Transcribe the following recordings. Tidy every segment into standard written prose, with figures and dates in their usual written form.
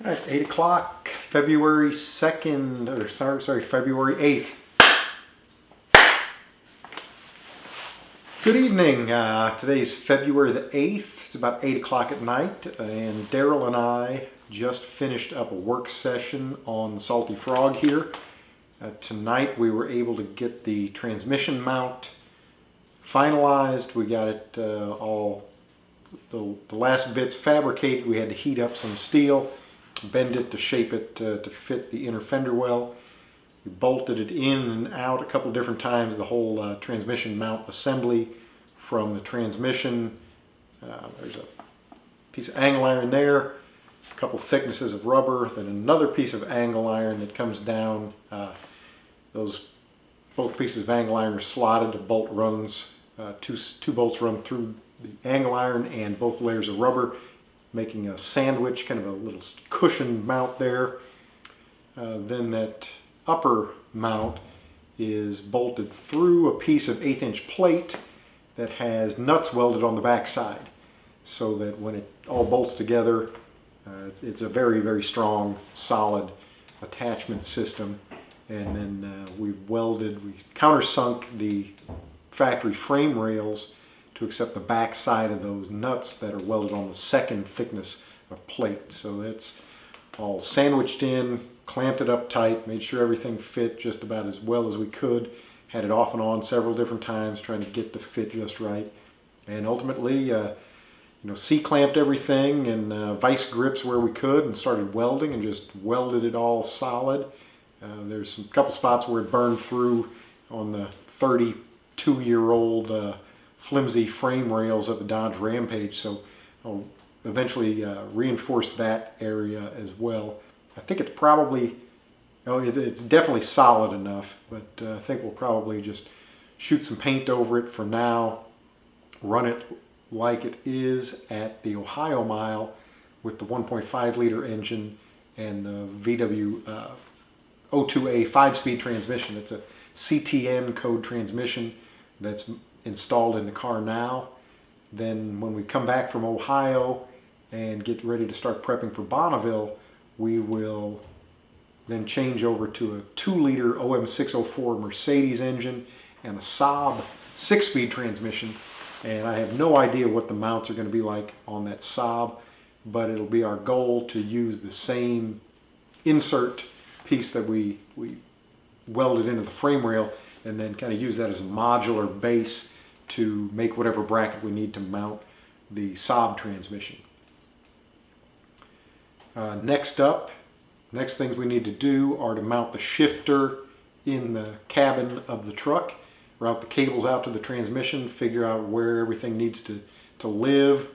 All right, 8 o'clock, February 2nd, or sorry, February 8th. Good evening. Today's February the 8th. It's about 8 o'clock at night, and Daryl and I just finished up a work session on Salty Frog here. Tonight we were able to get the transmission mount finalized. We got it all, the last bits fabricated. We had to heat up some steel, bend it to shape it to fit the inner fender well. We bolted it in and out a couple different times, the whole transmission mount assembly from the transmission. There's a piece of angle iron there, a couple thicknesses of rubber, then another piece of angle iron that comes down. Both pieces of angle iron are slotted. The bolt runs, two bolts run through the angle iron and both layers of rubber, making a sandwich, kind of a little cushion mount there. Then that upper mount is bolted through a piece of 1/8 inch plate that has nuts welded on the back side, so that when it all bolts together, it's a very, very strong, solid attachment system. And then we countersunk the factory frame rails to accept the back side of those nuts that are welded on the second thickness of plate. So that's all sandwiched in, clamped it up tight, made sure everything fit just about as well as we could. Had it off and on several different times, trying to get the fit just right. And ultimately, C-clamped everything and vice grips where we could, and started welding and just welded it all solid. There's a couple spots where it burned through on the 32-year-old flimsy frame rails of the Dodge Rampage, so I'll eventually reinforce that area as well. I think it's probably, it's definitely solid enough, but I think we'll probably just shoot some paint over it for now, run it like it is at the Ohio mile with the 1.5 liter engine and the VW O2A 5-speed transmission. It's a CTN code transmission that's installed in the car now. Then when we come back from Ohio and get ready to start prepping for Bonneville, we will then change over to a 2-liter OM604 Mercedes engine and a Saab 6-speed transmission. And I have no idea what the mounts are going to be like on that Saab, but it'll be our goal to use the same insert piece that we welded into the frame rail, and then kind of use that as a modular base to make whatever bracket we need to mount the Saab transmission. Next things we need to do are to mount the shifter in the cabin of the truck, route the cables out to the transmission, figure out where everything needs to live,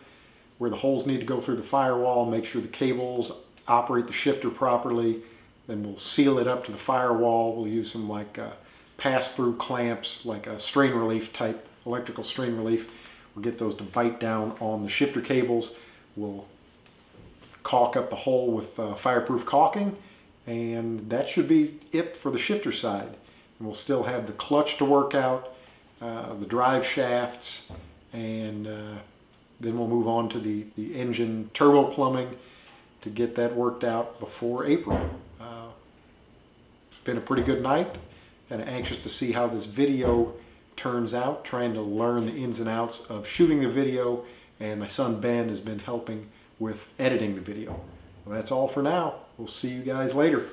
where the holes need to go through the firewall, make sure the cables operate the shifter properly. Then we'll seal it up to the firewall. We'll use some pass-through clamps, like a strain relief type, electrical strain relief. We'll get those to bite down on the shifter cables. We'll caulk up the hole with fireproof caulking, and that should be it for the shifter side. And we'll still have the clutch to work out, the drive shafts, and then we'll move on to the engine turbo plumbing to get that worked out before April. It's been a pretty good night. Kind of anxious to see how this video turns out, trying to learn the ins and outs of shooting the video, and my son Ben has been helping with editing the video. Well, that's all for now. We'll see you guys later.